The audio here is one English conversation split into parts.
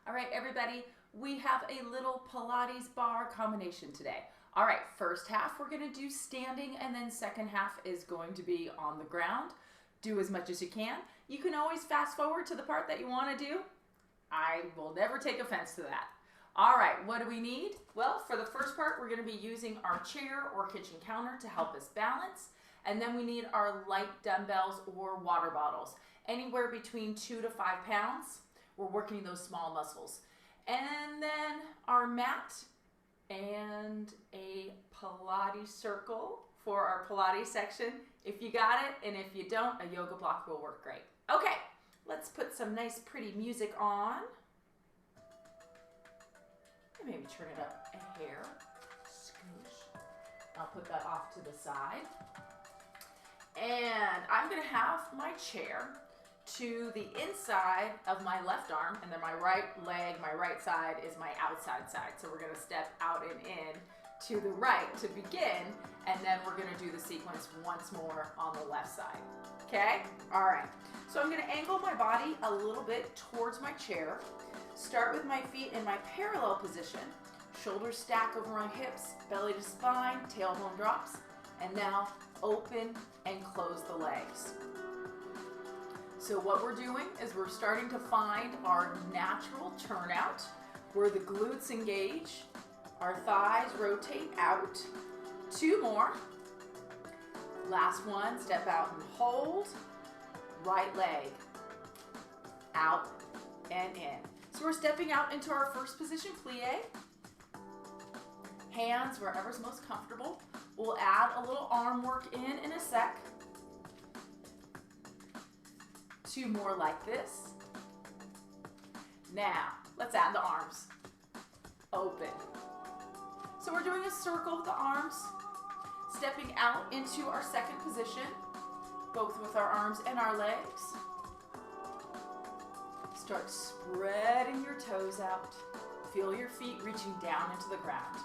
All right, everybody, we have a little Pilates bar combination today. All right, first half we're gonna do standing, and then second half is going to be on the ground. Do as much as you can. You can always fast forward to the part that you wanna do. I will never take offense to that. All right, what do we need? Well, for the first part, we're gonna be using our chair or kitchen counter to help us balance. And then we need our light dumbbells or water bottles, anywhere between 2 to 5 pounds. We're working those small muscles. And then our mat and a Pilates circle for our Pilates section. If you got it, and if you don't, a yoga block will work great. Okay, let's put some nice pretty music on. And maybe turn it up a hair. Scoosh. I'll put that off to the side. And I'm gonna have my chair to the inside of my left arm, and then my right leg, my right side is my outside side. So we're gonna step out and in to the right to begin, and then we're gonna do the sequence once more on the left side. Okay? All right. So I'm gonna angle my body a little bit towards my chair. Start with my feet in my parallel position. Shoulders stack over my hips, belly to spine, tailbone drops. And now open and close the legs. So what we're doing is we're starting to find our natural turnout where the glutes engage, our thighs rotate out. 2 more. Last one, step out and hold. Right leg out and in. So we're stepping out into our first position, plie. Hands wherever's most comfortable. We'll add a little arm work in a sec. 2 more like this. Now, let's add the arms. Open. So we're doing a circle with the arms, stepping out into our second position, both with our arms and our legs. Start spreading your toes out. Feel your feet reaching down into the ground.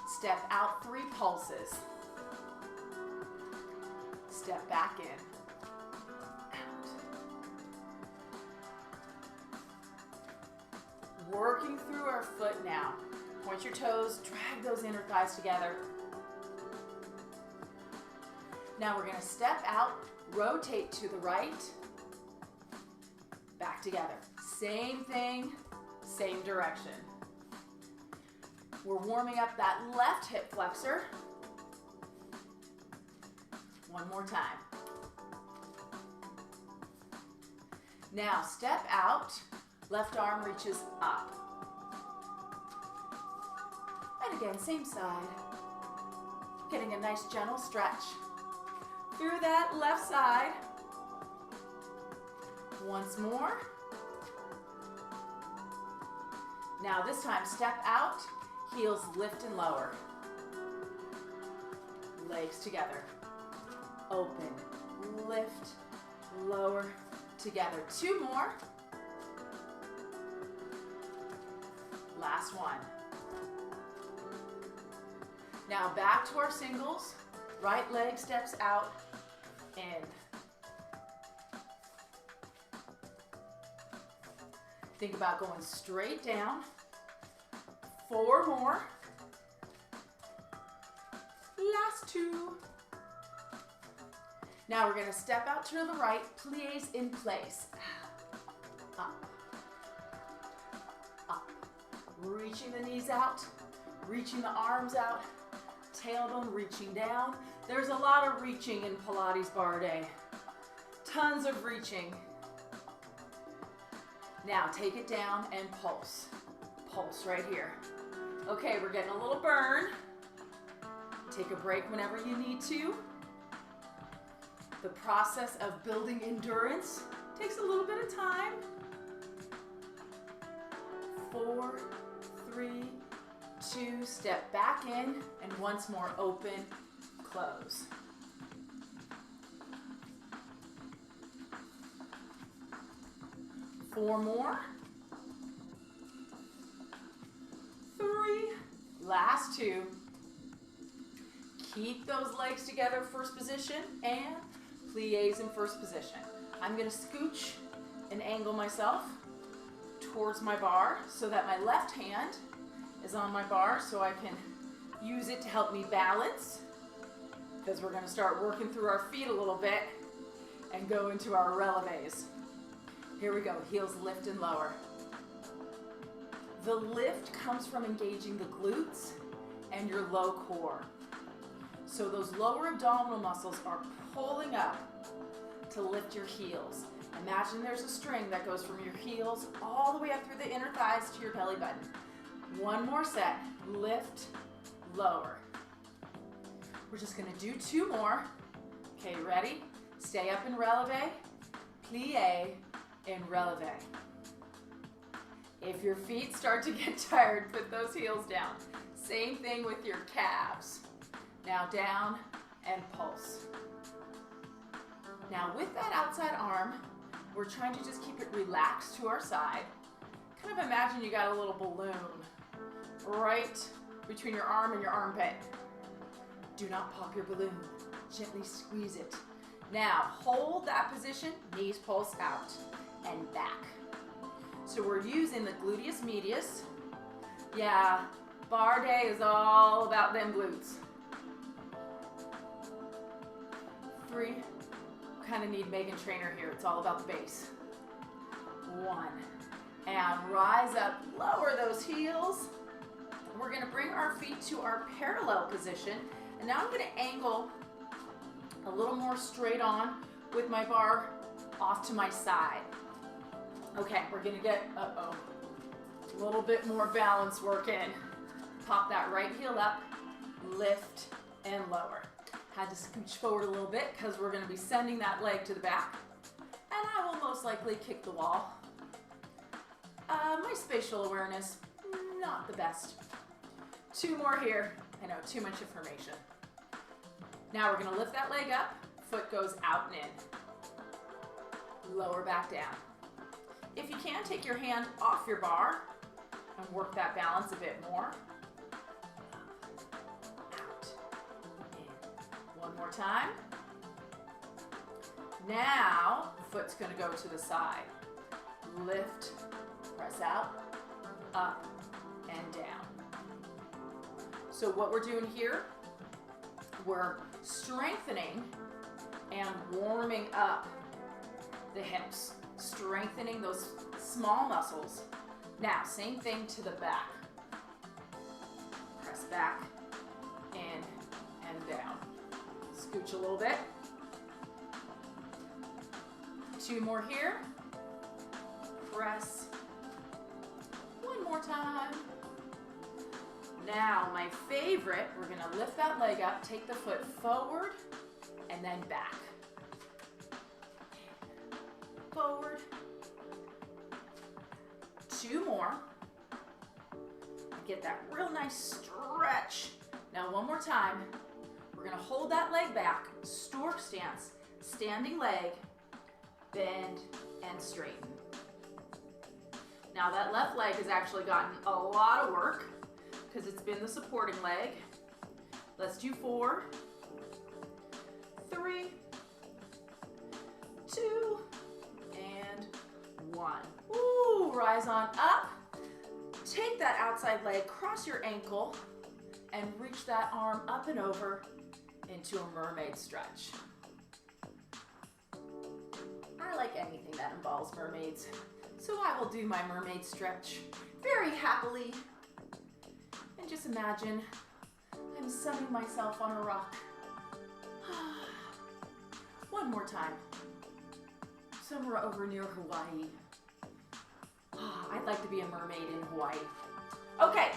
Step out 3 pulses. Step back in. Working through our foot now. Point your toes, drag those inner thighs together. Now we're gonna step out, rotate to the right, back together. Same thing, same direction. We're warming up that left hip flexor. One more time. Now step out. Left arm reaches up. And again, same side. Getting a nice gentle stretch through that left side. Once more. Now this time, step out, heels lift and lower. Legs together. Open, lift, lower, together. 2 more. Last one. Now back to our singles. Right leg steps out, in. Think about going straight down. 4 more. Last 2. Now we're going to step out to the right, plies in place. Up. Reaching the knees out, reaching the arms out, tailbone reaching down. There's a lot of reaching in Pilates bar day. Tons of reaching. Now take it down and pulse. Pulse right here. Okay, we're getting a little burn. Take a break whenever you need to. The process of building endurance takes a little bit of time. 4, 3, 2, step back in, and once more open, close. Four more. 3, last 2. Keep those legs together, first position, and plies in first position. I'm gonna scooch and angle myself towards my bar so that my left hand is on my bar so I can use it to help me balance, because we're going to start working through our feet a little bit and go into our releves. Here we go, heels lift and lower. The lift comes from engaging the glutes and your low core. So those lower abdominal muscles are pulling up to lift your heels. Imagine there's a string that goes from your heels all the way up through the inner thighs to your belly button. One more set, lift, lower. We're just gonna do 2 more. Okay, ready? Stay up in releve, plie, and releve. If your feet start to get tired, put those heels down. Same thing with your calves. Now down and pulse. Now with that outside arm, we're trying to just keep it relaxed to our side. Kind of imagine you got a little balloon right between your arm and your armpit. Do not pop your balloon. Gently squeeze it. Now hold that position, knees pulse out and back. So we're using the gluteus medius. Yeah, bar day is all about them glutes. 3, kind of need Megan Trainor here. It's all about the base. 1, and rise up, lower those heels. We're gonna bring our feet to our parallel position. And now I'm gonna angle a little more straight on with my bar off to my side. Okay, we're gonna get, a little bit more balance work in. Pop that right heel up, lift and lower. Had to scooch forward a little bit because we're gonna be sending that leg to the back. And I will most likely kick the wall. My spatial awareness, not the best. 2 more here. I know, too much information. Now we're gonna lift that leg up, foot goes out and in. Lower back down. If you can, take your hand off your bar and work that balance a bit more. Out, in. 1 more time. Now, foot's gonna go to the side. Lift, press out, up, and down. So what we're doing here, we're strengthening and warming up the hips, strengthening those small muscles. Now, same thing to the back. Press back, in, and down. Scooch a little bit. 2 more here. Press. 1 more time. Now, my favorite, we're gonna lift that leg up, take the foot forward, and then back. Forward. 2 more. Get that real nice stretch. Now, 1 more time. We're gonna hold that leg back, stork stance, standing leg, bend, and straighten. Now, that left leg has actually gotten a lot of work because it's been the supporting leg. Let's do 4, 3, 2, and 1. Ooh, rise on up. Take that outside leg, cross your ankle, and reach that arm up and over into a mermaid stretch. I like anything that involves mermaids, so I will do my mermaid stretch very happily. And just imagine I'm sunning myself on a rock. 1 more time. Somewhere over near Hawaii. I'd like to be a mermaid in Hawaii. Okay,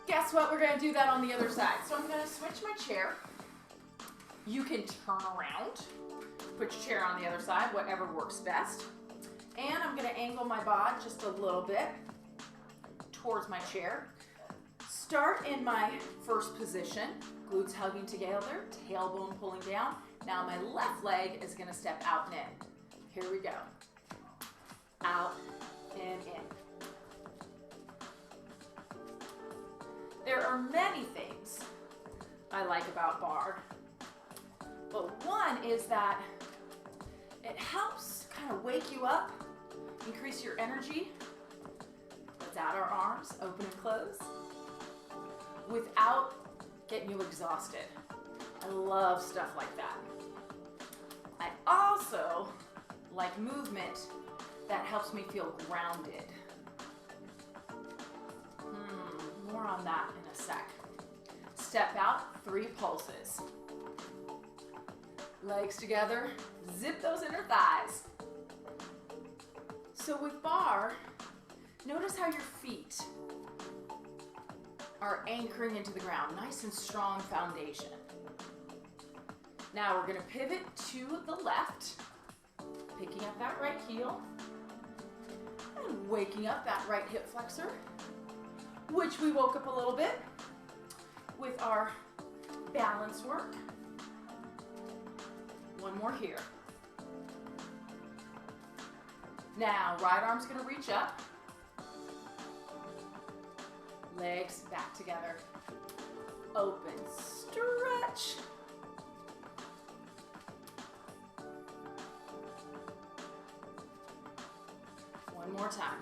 guess what? We're gonna do that on the other side. So I'm gonna switch my chair. You can turn around, put your chair on the other side, whatever works best. And I'm gonna angle my bod just a little bit towards my chair. Start in my first position, glutes hugging together, tailbone pulling down. Now my left leg is gonna step out and in. Here we go. Out and in. There are many things I like about bar, but one is that it helps kind of wake you up, increase your energy, Spreads out our arms, open and close, without getting you exhausted. I love stuff like that. I also like movement that helps me feel grounded. More on that in a sec. Step out, 3 pulses. Legs together, zip those inner thighs. So with bar, notice how your feet are anchoring into the ground, nice and strong foundation. Now we're gonna pivot to the left, picking up that right heel, and waking up that right hip flexor, which we woke up a little bit with our balance work. One more here. Now, right arm's gonna reach up. Legs back together. Open, stretch. One more time.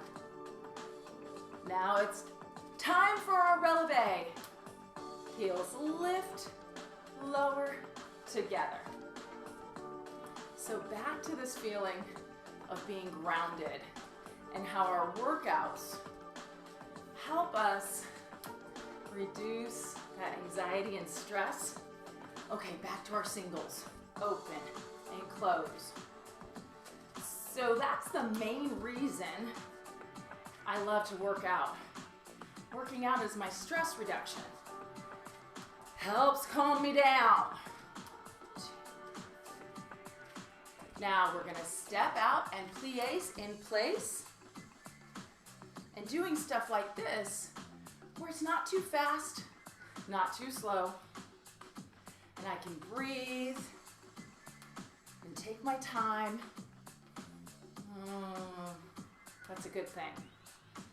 Now it's time for our releve. Heels lift, lower, together. So back to this feeling of being grounded and how our workouts help us reduce that anxiety and stress. Okay, back to our singles. Open and close. So that's the main reason I love to work out. Working out is my stress reduction. Helps calm me down. Now we're gonna step out and plies in place. And doing stuff like this, where it's not too fast, not too slow, and I can breathe and take my time. That's a good thing.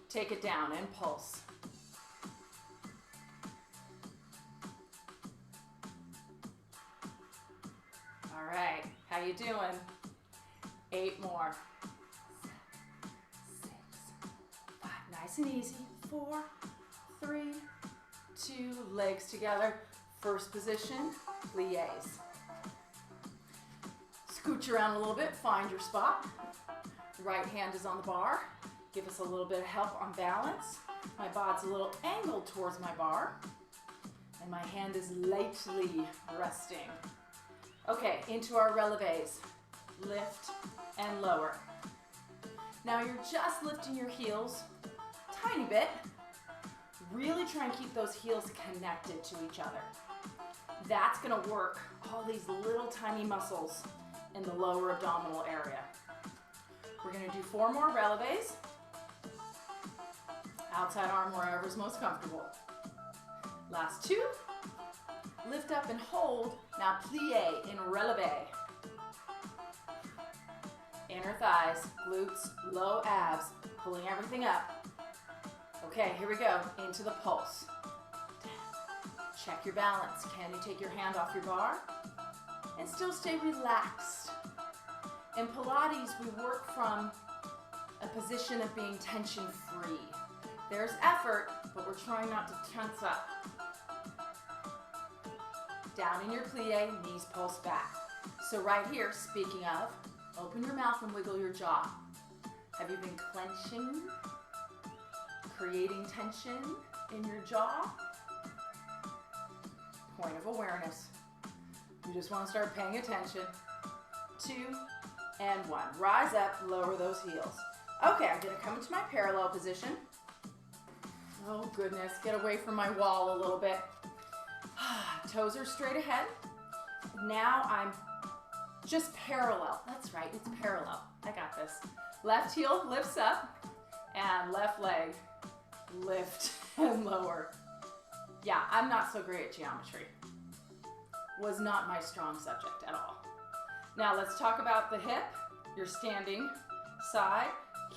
Take it down and pulse. All right, how you doing? 8 more. 7, 6, 5, nice and easy. 4, 3, 2, legs together. First position, plies. Scooch around a little bit, find your spot. Right hand is on the bar. Give us a little bit of help on balance. My body's a little angled towards my bar. And my hand is lightly resting. Okay, into our releves. Lift and lower. Now you're just lifting your heels tiny bit. Really try and keep those heels connected to each other. That's gonna work all these little tiny muscles in the lower abdominal area. We're gonna do 4 more releves. Outside arm wherever's most comfortable. Last 2. Lift up and hold. Now plie in releve. Inner thighs, glutes, low abs, pulling everything up. Okay, here we go, into the pulse. Check your balance. Can you take your hand off your bar and still stay relaxed? In Pilates, we work from a position of being tension-free. There's effort, but we're trying not to tense up. Down in your plie, knees pulse back. So right here, speaking of, open your mouth and wiggle your jaw. Have you been clenching, creating tension in your jaw? Point of awareness. You just want to start paying attention. 2 and 1. Rise up, lower those heels. Okay, I'm gonna come into my parallel position. Oh goodness, get away from my wall a little bit. Toes are straight ahead. Now I'm just parallel. That's right, it's parallel. I got this. Left heel lifts up and left leg lift and lower. Yeah, I'm not so great at geometry. Was not my strong subject at all. Now let's talk about the hip. You're standing side.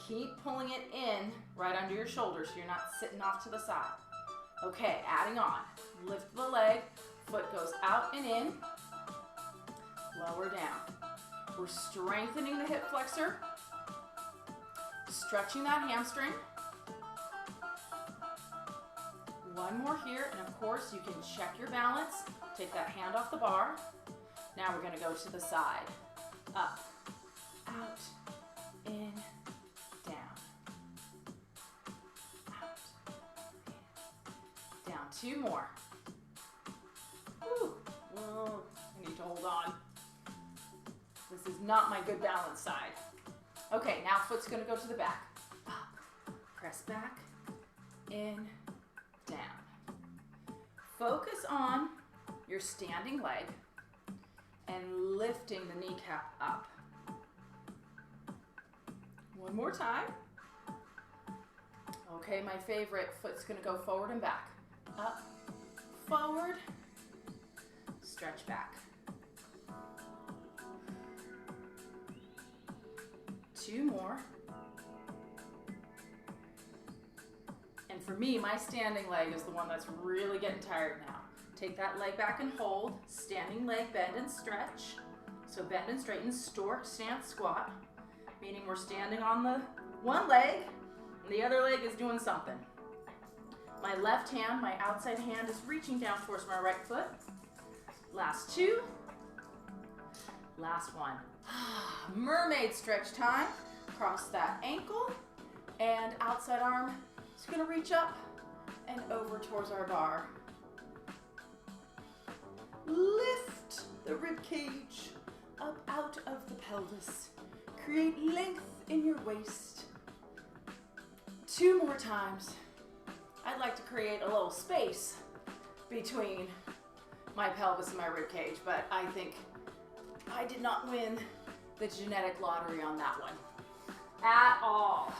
Keep pulling it in right under your shoulders so you're not sitting off to the side. Okay, adding on. Lift the leg, foot goes out and in, lower down. We're strengthening the hip flexor, stretching that hamstring. One more here, and of course you can check your balance. Take that hand off the bar. Now we're gonna go to the side. Up, out, in, down. Out, in, down. Two more. Whew. Whoa. I need to hold on. This is not my good balance side. Okay, now foot's gonna go to the back. Up, press back, in, down. Focus on your standing leg and lifting the kneecap up. One more time. Okay, my favorite, foot's gonna go forward and back. Up, forward, stretch back. Two more. And for me, my standing leg is the one that's really getting tired now. Take that leg back and hold. Standing leg, bend and stretch. So bend and straighten, stork stance squat, meaning we're standing on the one leg and the other leg is doing something. My left hand, my outside hand is reaching down towards my right foot. Last two. Last one. Mermaid stretch time. Cross that ankle and outside arm is going to reach up and over towards our bar. Lift the rib cage up out of the pelvis. Create length in your waist. Two more times. I'd like to create a little space between my pelvis and my rib cage, but I think I did not win the genetic lottery on that one at all.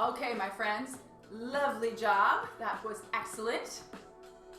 Okay, my friends, lovely job. That was excellent.